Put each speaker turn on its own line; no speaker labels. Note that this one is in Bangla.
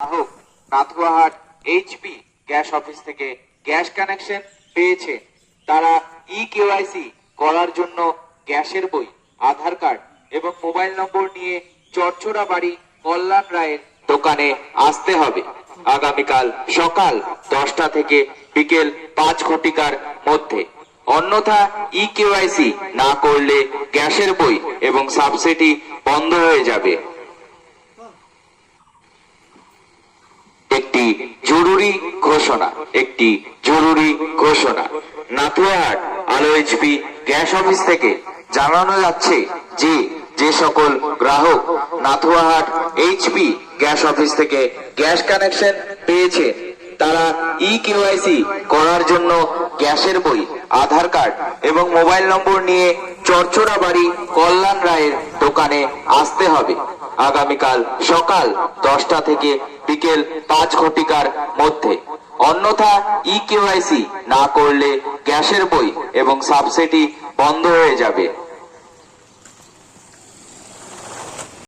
গ্রাহক নাথুয়াহাট এইচপি গ্যাস অফিস থেকে গ্যাস কানেকশন পেয়েছে। তারা কেওয়াইসি করার জন্য গ্যাসের বই, আধার কার্ড এবং মোবাইল নম্বর নিয়ে চরচোরা বাড়ি কল্যাণ রায়ের দোকানে আসতে হবে আগামীকাল সকাল 10টা থেকে বিকেল 5 ঘটিকার মধ্যে। অন্যথা কেওয়াইসি না করলে গ্যাসের বই এবং সাবসিডি বন্ধ হয়ে যাবে। একটি জরুরি ঘোষণা নাথুয়াহাট আলো এইচপি গ্যাস অফিস থেকে জানানো যাচ্ছে যে যে সকল গ্রাহক নাথুয়াহাট এইচপি গ্যাস অফিস থেকে গ্যাস কানেকশন পেয়েছে তারা কেওয়াইসি করার জন্য গ্যাসের বই, আধার কার্ড এবং মোবাইল নম্বর নিয়ে চরচোরা বাড়ি কল্যাণ রায়ের দোকানে আসতে হবে আগামীকাল সকাল 10টা থেকে বিকেল 5 ঘটিকার মধ্যে। অন্যথা কেওয়াইসি না করলে গ্যাসের বই এবং সাবসিডি বন্ধ হয়ে যাবে।